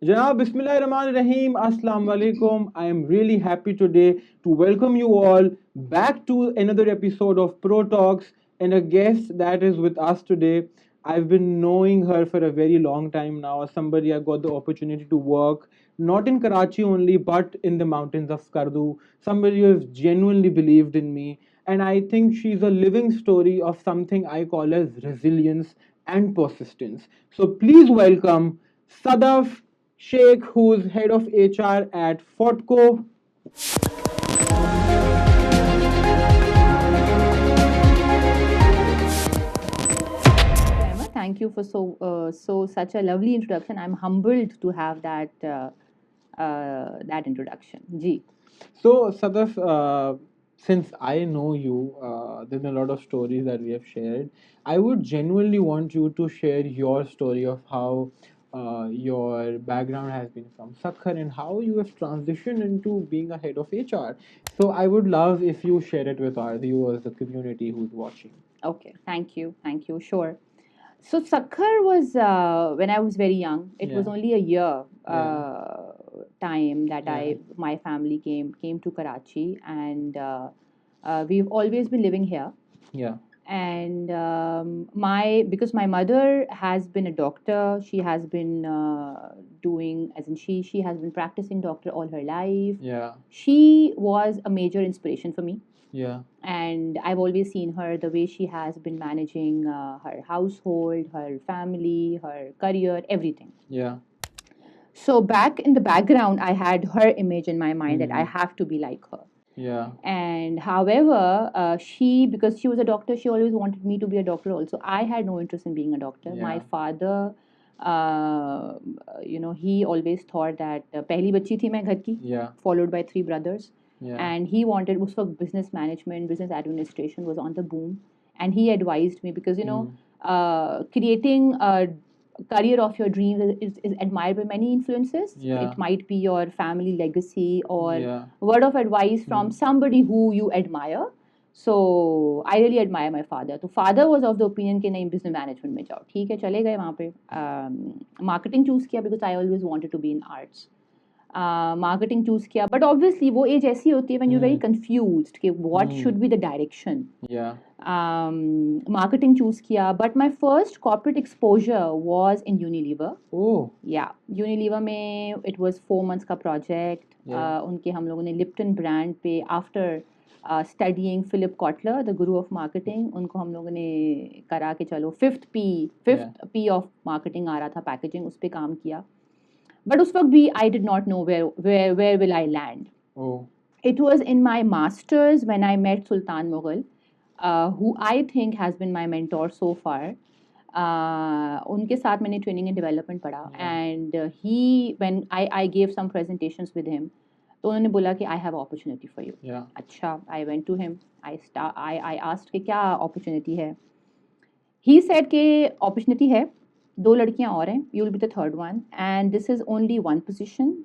Janab, Bismillahirrahmanirrahim. Assalamu alaikum. I am really happy today to welcome you all back to another episode of Pro Talks and a guest that is with us today. I've been knowing her for a very long time now. Somebody I got the opportunity to work not in Karachi only but in the mountains of Skardu. Somebody who has genuinely believed in me. And I think she's a living story of something I call as resilience and persistence. So please welcome Sadaf Sheikh, who's head of HR at Fortco. Thank you for such a lovely introduction. I'm humbled to have that introduction. Ji. So, Sadaf, since I know you, there's a lot of stories that we have shared. I would genuinely want you to share your story of how your background has been from Sakhar and how you have transitioned into being a head of HR. So, I would love if you share it with our viewers, the community who's watching. Okay, thank you, sure. So Sakhar was when I was very young. It was only a year time that my family came to Karachi, and we've always been living here. Yeah. And because my mother has been a doctor, she has been doing, as in she has been practicing doctor all her life. Yeah. She was a major inspiration for me. Yeah. And I've always seen her, the way she has been managing her household, her family, her career, everything. Yeah. So back in the background, I had her image in my mind that I have to be like her. Yeah. And however, because she was a doctor, she always wanted me to be a doctor also. I had no interest in being a doctor. Yeah. My father, he always thought that पहली बच्ची थी मैं घर की, Yeah. followed by three brothers. Yeah. And he wanted, उस वक्त business management, business administration was on the boom. And he advised me because, creating a career of your dreams is admired by many influences. Yeah. It might be your family legacy or Yeah. word of advice from somebody who you admire. So I really admire my father. So father was of the opinion कि नहीं business management में जाओ. ठीक है, चले गए वहाँ पे. Marketing choose किया because I always wanted to be in arts. Marketing choose किया, but obviously वो age ऐसी होती है when you're very confused कि what should be the direction. Yeah. Marketing choose किया, but my first corporate exposure was in Unilever. Oh. Yeah, Unilever में it was 4 months का project. Yeah. उनके हम लोगों ने Lipton brand पे after studying Philip Kotler, the guru of marketing, उनको हम लोगों ने करा के चलो fifth P of marketing आ रहा था, packaging, उस पे काम किया. But उस वक्त भी I did not know where will I land. Oh. It was in my masters when I met Sultan Mughal, who I think has been my mentor so far. उनके साथ मैंने training and development पढ़ा. And when I gave some presentations with him, तो उन्होंने बोला कि I have opportunity for you. Yeah. अच्छा, I went to him. I asked कि क्या opportunity है. He said कि opportunity है, 2 लड़कियां और हैं, you will be the third one, and this is only one position.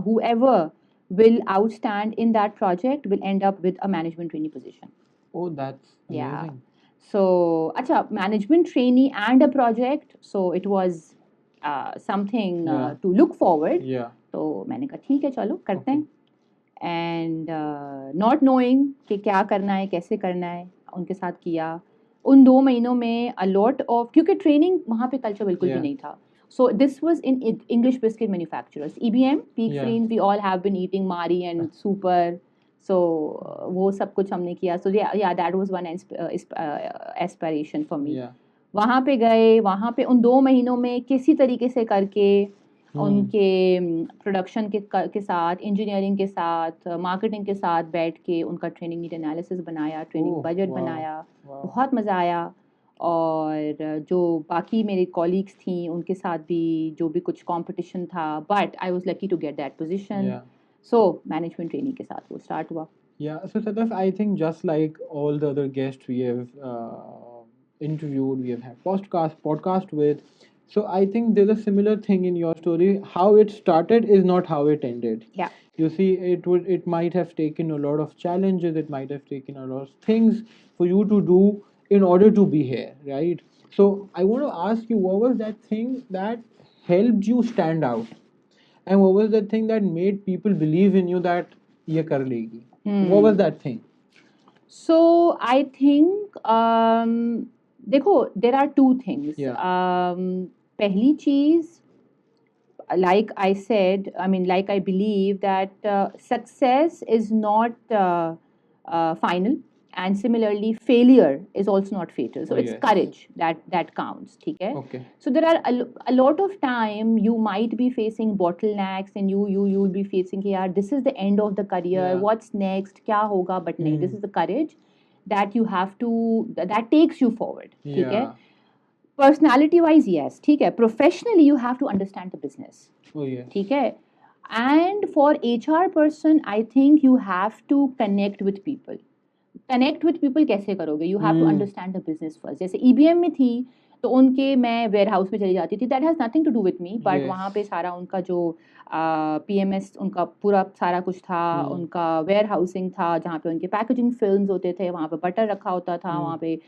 Whoever will outstand in that project will end up with a management trainee position. Oh, that's amazing. Yeah. So, acha, management trainee and a project. So it was something to look forward. Yeah. तो मैंने कहा ठीक है चलो करते हैं. And not knowing कि क्या करना है, कैसे करना है, उनके साथ किया. उन 2 महीनों में a lot of, क्योंकि ट्रेनिंग वहाँ पे कल्चर बिल्कुल भी नहीं था. So this was in English biscuit manufacturers. EBM, Peak Greens, we all have been eating Mari and Super. So वो सब कुछ हमने किया. So yeah, that was one aspiration for me. Yeah. वहाँ पे गए, वहाँ पे उन 2 महीनों में किसी तरीके से करके उनके प्रोडक्शन के साथ, इंजीनियरिंग के साथ, मार्केटिंग के साथ बैठ के उनका ट्रेनिंग नीड एनालिसिस बनाया, ट्रेनिंग बजट बनाया. बहुत मज़ा आया. और जो बाकी मेरे कॉलीग्स थी उनके साथ भी जो भी कुछ कंपटीशन था, but I was lucky to get that position. So management training के साथ वो स्टार्ट हुआ. Yeah, so Sadaf, I think just like all the other guests we have interviewed, we have had podcast with. So I think there's a similar thing in your story. How it started is not how it ended. Yeah. You see, it might have taken a lot of challenges. It might have taken a lot of things for you to do in order to be here, right? So I want to ask you, what was that thing that helped you stand out? And what was the thing that made people believe in you that ये कर लेगी? What was that thing? So I think देखो there are two things. Yeah. पहली चीज, like I said, I mean, like I believe that success is not final, and similarly, failure is also not fatal. So Oh, it's yes. courage that counts. Okay. Okay. So there are a lot of time you might be facing bottlenecks, and you'll be facing कि यार this is the end of the career. Yeah. What's next? क्या होगा? But नहीं, this Hmm. is the courage that you have to, that takes you forward. ठीक है. Yeah. Personality wise, yes, ठीक है. Professionally, you have to understand the business. Oh, yes. ठीक है. And for HR person, I think you have to connect with people. Connect with people कैसे करोगे? You have to understand the business first. जैसे EBM में थी तो उनके मैं वेयर हाउस में चली जाती थी. That has nothing to do with me, but Yes. वहाँ पे सारा उनका जो PMS, उनका पूरा सारा कुछ था, उनका वेयर हाउसिंग था, जहाँ पे उनके पैकेजिंग फिल्म्स होते थे, वहाँ पे बटर रखा होता था, वहाँ पे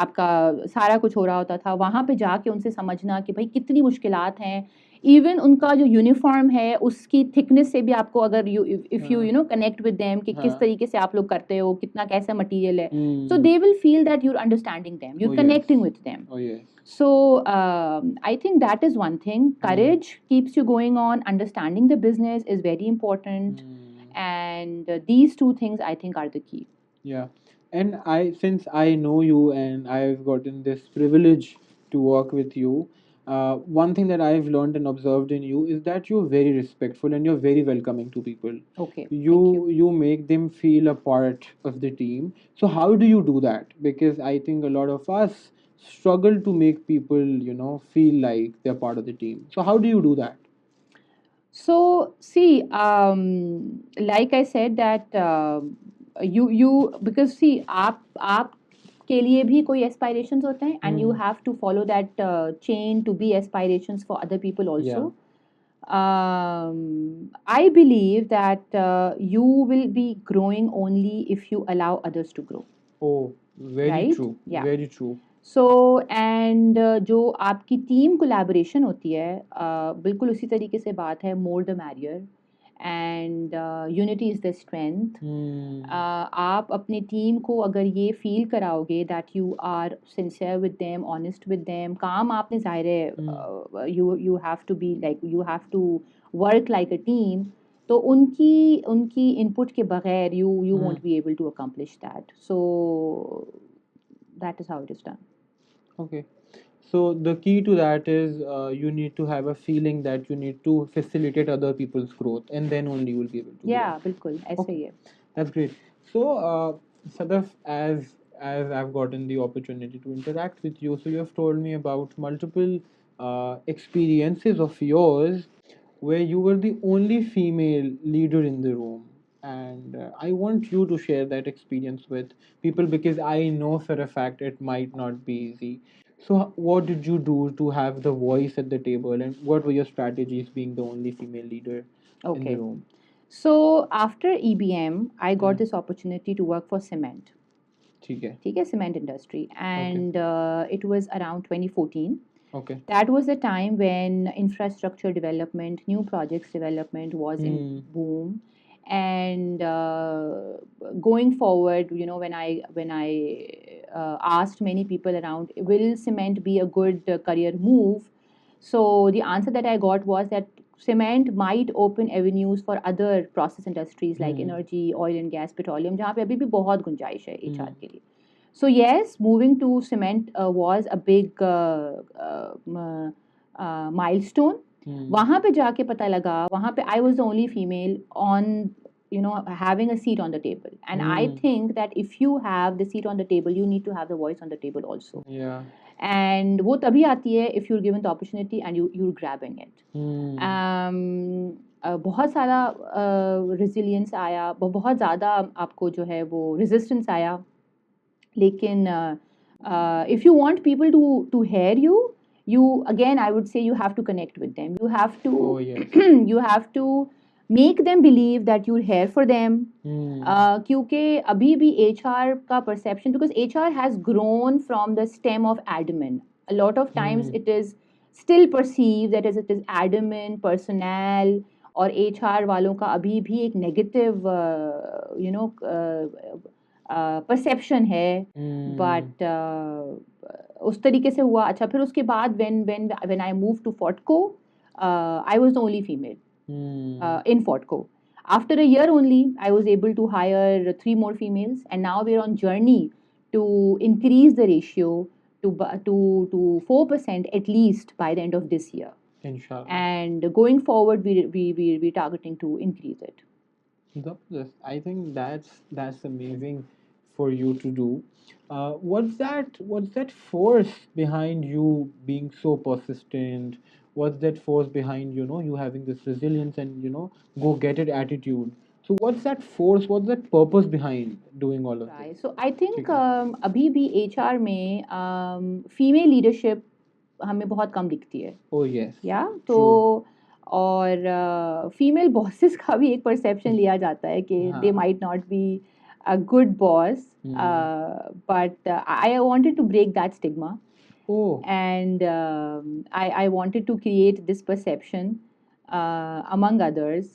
आपका सारा कुछ हो रहा होता था. वहाँ पे जाके उनसे समझना कि भाई कितनी मुश्किलात हैं. इवन उनका जो यूनिफॉर्म है उसकी थिकनेस से भी आपको, अगर if you know connect with them कि किस तरीके से आप लोग करते हो, कितना कैसा मटेरियल है, so they will feel that you're understanding them, you're connecting with them. Oh, yes. So I think that is one thing. Courage keeps you going on. Understanding the business is very important. And these two things I think are the key. Yeah. And since I know you and I've gotten this privilege to work with you, one thing that I've learned and observed in you is that you're very respectful and you're very welcoming to people. Okay. You make them feel a part of the team. So how do you do that? Because I think a lot of us struggle to make people, feel like they're part of the team. So how do you do that? So see, like I said that you because see आप के लिए भी कोई aspirations होते हैं, and you have to follow that chain to be aspirations for other people also. I believe that you will be growing only if you allow others to grow. Oh, very Right? true. Yeah. Very true. So and जो आपकी team collaboration होती है, बिल्कुल उसी तरीके से बात है, more the merrier, and unity is the strength. आप अपनी टीम को अगर ये फील कराओगे that you are sincere with them, honest with them, काम आपने ज़ाहिर है you have to be like, you have to work like a team, तो उनकी इनपुट के बगैर you won't be able to accomplish that. So that is how it is done. Okay. So the key to that is you need to have a feeling that you need to facilitate other people's growth, and then only you will be able to Yeah, grow. बिल्कुल ऐसे ही है. That's great. So, Sadaf, as I've gotten the opportunity to interact with you, so you have told me about multiple experiences of yours where you were the only female leader in the room. And I want you to share that experience with people because I know for a fact it might not be easy. So, what did you do to have the voice at the table, and what were your strategies being the only female leader in Okay. the room? So after EBM, I got this opportunity to work for cement. ठीक है. ठीक है, cement industry, and it was around 2014. Okay. That was the time when infrastructure development, new projects development was in boom. And going forward, you know, when I asked many people around, will cement be a good career move? So the answer that I got was that cement might open avenues for other process industries like energy, oil and gas, petroleum, जहाँ पे अभी भी बहुत गुंजाइश है HR के लिए. So yes, moving to cement was a big milestone. वहाँ पे जाके पता लगा, वहाँ पे I was the only female on, you know, having a seat on the table. And I think that if you have the seat on the table, you need to have the voice on the table also. Yeah. And वो तभी आती है if you're given the opportunity and you're grabbing it. बहुत सारा resilience आया, बहुत ज़्यादा आपको जो है वो resistance आया. लेकिन if you want people to hear you again, I would say you have to connect with them. You have to you have to make them believe that you're here for them. क्योंकि अभी भी HR का perception, because HR has grown from the stem of admin. A lot of times it is still perceived that as it is admin, personnel, और HR वालों का अभी भी एक नेगेटिव यू नो परसेप्शन है, बट उस तरीके से हुआ. अच्छा, फिर उसके बाद when I moved to Fortco, I was the only female in Fortco. After a year only, I was able to hire 3 more females, and now we're on journey to increase the ratio to 4% at least by the end of this year. Inshallah. And going forward, we're targeting to increase it. Zabardast. I think that's amazing for you to do. What's that force behind you being so persistent? What's that force behind you having this resilience and go get it attitude? So what's that force? What's that purpose behind doing all of this? Right. So I think ठीक है. अभी भी HR में female leadership हमें बहुत कम दिखती है. Oh yes. या तो True. और फीमेल बॉसेस का भी एक परसेप्शन लिया जाता है कि दे हाँ. Might not be a good boss, but I wanted to break that stigma. Oh. And I wanted to create this perception among others.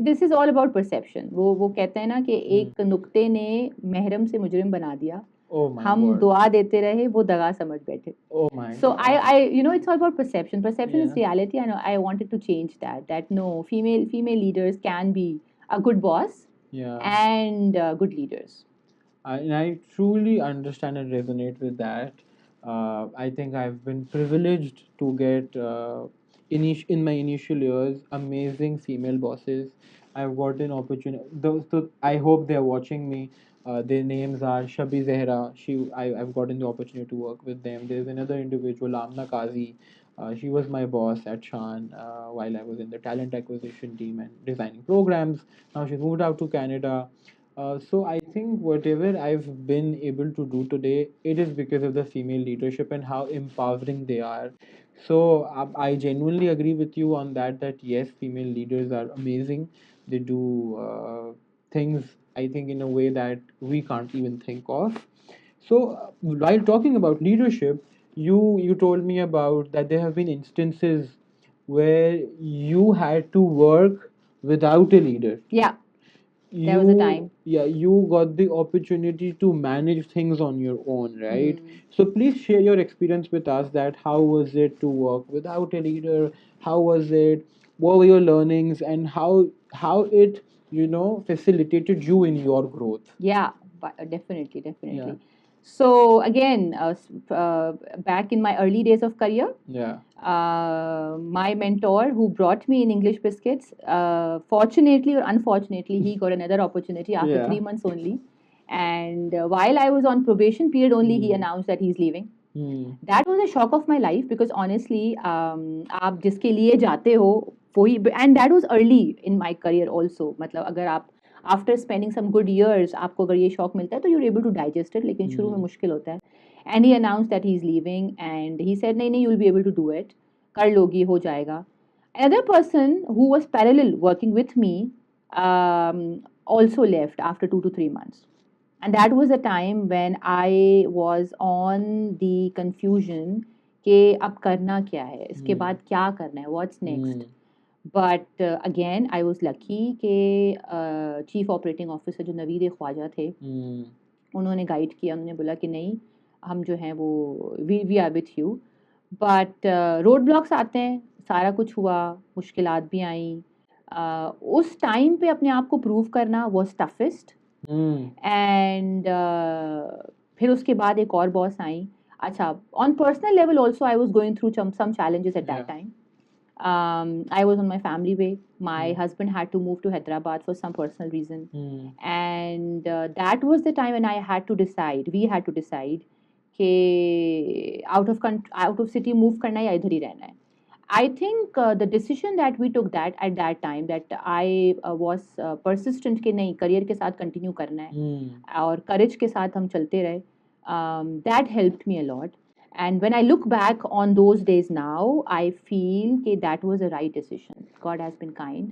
This is all about perception. वो कहते हैं ना कि एक नुक्ते ने महरम से मुजरिम बना दिया. Oh my हम God. दुआ देते रहे, वो दगा समझ बैठे. Oh my So God. it's all about perception. Perception is Yeah. reality. I wanted to change that. That no, female leaders can be a good boss Yeah. and good leaders. And I truly understand and resonate with that. I think I've been privileged to get in my initial years amazing female bosses. I've got an opportunity. Those, I hope they're watching me. Their names are Shabi Zehra. I've gotten the opportunity to work with them. There's another individual, Amna Kazi. She was my boss at Shan while I was in the talent acquisition team and designing programs. Now she's moved out to Canada. So I think whatever I've been able to do today, it is because of the female leadership and how empowering they are. So I genuinely agree with you on that. That yes, female leaders are amazing. They do things I think in a way that we can't even think of. So while talking about leadership, you told me about that there have been instances where you had to work without a leader. Yeah, there was a time. You got the opportunity to manage things on your own, right? So please share your experience with us, that how was it to work without a leader? How was it? What were your learnings, and how it facilitated you in your growth? Yeah, but definitely, Yeah. definitely. So again, back in my early days of career, Yeah. my mentor who brought me in English Biscuits, fortunately or unfortunately, he got another opportunity after Yeah. 3 months only. And while I was on probation period only, he announced that he's leaving. That was a shock of my life because honestly, आप जिसके लिए जाते हो वही, and that was early in my career also. मतलब अगर आप after spending some good years आपको अगर ये शॉक मिलता है तो you're able to digest it, लेकिन शुरू में मुश्किल होता है. And he announced that he's leaving and he said नहीं नहीं, you'll be able to do it, कर लोगी, हो जाएगा. Another person who was parallel working with me also left after 2 to 3 months. And that was a time when I was on the confusion कि अब करना क्या है, इसके बाद क्या करना है, what's next. But again, I was lucky कि चीफ ऑपरेटिंग ऑफिसर जो नवीद ख्वाजा थे, उन्होंने गाइड किया. उन्होंने बोला कि नहीं, हम जो हैं वो we are with you. But road blocks आते हैं, सारा कुछ हुआ, मुश्किलात भी आई. उस टाइम पे अपने आप को प्रूव करना वॉज टफेस्ट. एंड फिर उसके बाद एक और बॉस आई. अच्छा, on personal level also I was going through some challenges at that time. I was on my family way. My husband had to move to Hyderabad for some personal reason. And that was the time when I had to decide, we had to decide कि out of city move करना है या इधर ही रहना है. I think the decision that we took that at that time, that I was persistent कि नहीं, career के साथ कंटिन्यू करना है और करेज के साथ हम चलते रहे. That helped me a lot. And when I look back on those days now, I feel कि that was a right decision. God has been kind.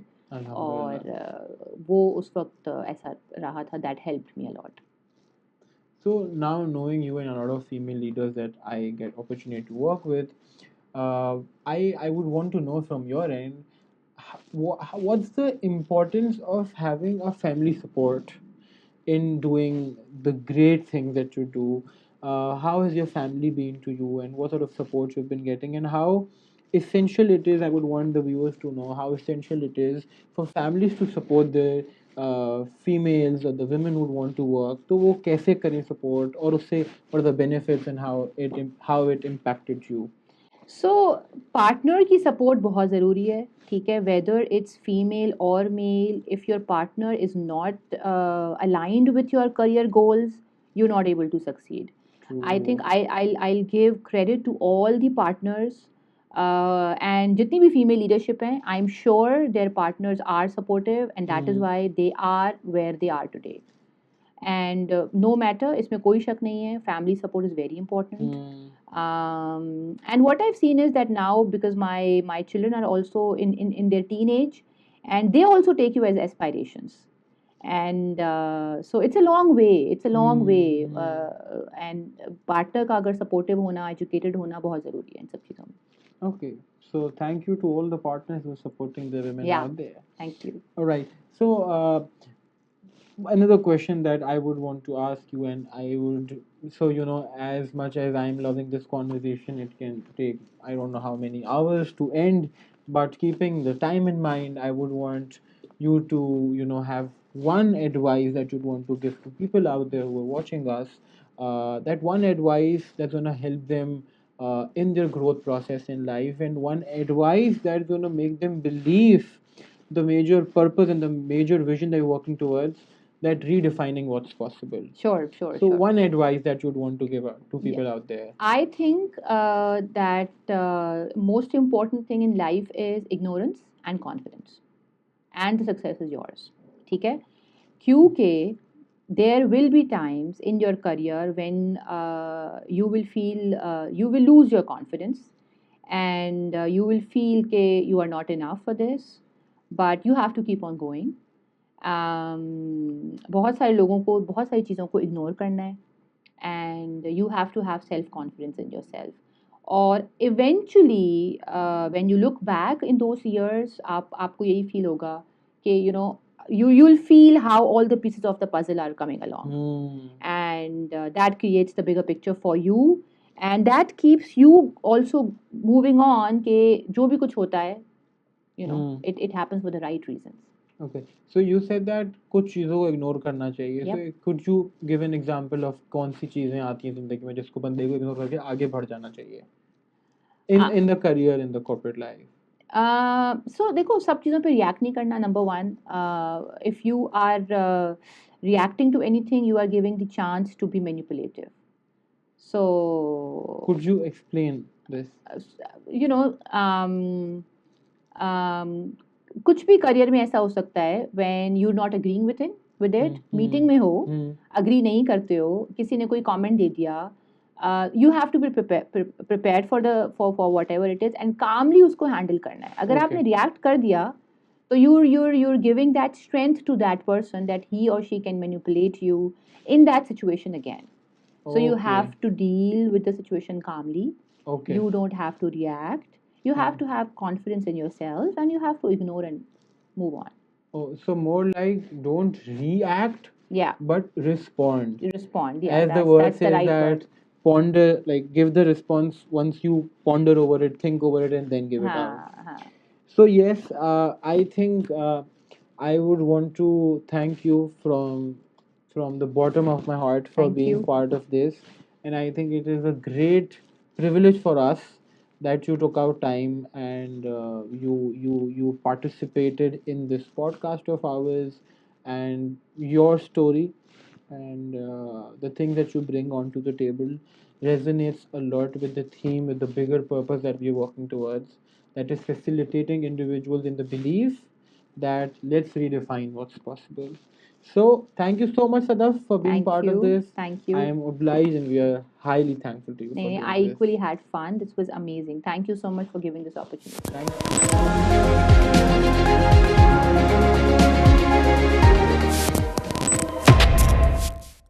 और वो उस वक्त ऐसा रहा था, that helped me a lot. So now knowing you and a lot of female leaders that I get opportunity to work with, I would want to know from your end, what's the importance of having a family support in doing the great things that you do? How has your family been to you, and what sort of support you've been getting, and how essential it is? I would want the viewers to know how essential it is for families to support their females or the women who want to work. तो वो कैसे करें support, और उससे what are the benefits and how it impacted you? So partner की support बहुत ज़रूरी है, ठीक है, वेदर इट्स फीमेल और male. If your partner is not aligned with your career goals, you're not able to succeed. I think I'll give credit to all the partners, and जितनी भी female leadership हैं, I'm sure their partners are supportive, and that is why they are where they are today. And no matter, इसमें कोई शक नहीं है, family support is very important. And what I've seen is that now, because my children are also in their teenage, and they also take you as aspirations. And so it's a long way. And partner का अगर supportive होना, educated होना बहुत ज़रूरी है इन सब चीज़ों में. Okay, so thank you to all the partners who are supporting the women out there. Thank you. All right. So another question that I would want to ask you, and I would, so as much as I'm loving this conversation, it can take I don't know how many hours to end, but keeping the time in mind, I would want you to have one advice that you'd want to give to people out there who are watching us. That one advice that's gonna help them in their growth process in life, and one advice that's gonna make them believe the major purpose and the major vision they're working towards, that redefining what's possible. Sure. So one advice that you'd want to give out to people out there. I think that most important thing in life is ignorance and confidence, and the success is yours. ठीक है? क्योंकि there will be times in your career when you will feel you will lose your confidence, and you will feel that you are not enough for this, but you have to keep on going. बहुत सारे लोगों को बहुत सारी चीज़ों को ignore करना है, and you have to have self confidence in yourself. और eventually when you look back in those years, आपको यही feel होगा कि you'll feel how all the pieces of the puzzle are coming along. And that creates the bigger picture for you, and that keeps you also moving on कि जो भी कुछ होता है, it happens for the right reasons. Okay, so you said that कुछ चीज़ों को ignore करना चाहिए. Yep. So could you give an example of कौन सी चीज़ें आती हैं ज़िंदगी में जिसको बंदे को इग्नोर करके आगे बढ़ जाना चाहिए in the career, in the corporate life? So देखो, सब चीज़ों पे रिएक्ट नहीं करना. Number one, if you are reacting to anything, you are giving the chance to be manipulative. So could you explain this? कुछ भी करियर में ऐसा हो सकता है when you're not agreeing with it. Meeting में हो, अग्री नहीं करते हो, किसी ने कोई कमेंट दे दिया, you have to be prepared for whatever it is, and calmly उसको हैंडल करना है. अगर आपने रिएक्ट कर दिया तो you're giving that strength to that person that he or she can manipulate you in that situation again. So you have to deal with the situation calmly. You don't have to react. You have to have confidence in yourself, and you have to ignore and move on. Oh, so more like don't react, but respond. Respond, As the word says, that word. Ponder, like give the response once you ponder over it, think over it, and then give it out. So yes, I think I would want to thank you from the bottom of my heart for being part of this, and I think it is a great privilege for us that you took out time and you participated in this podcast of ours, and your story and the thing that you bring onto the table resonates a lot with the theme, with the bigger purpose that we are working towards, that is facilitating individuals in the belief that let's redefine what's possible. So thank you so much, Sadaf, for being part of this. Thank you. I am obliged, and we are highly thankful to you. I equally had fun. This was amazing. Thank you so much for giving this opportunity. Thank you.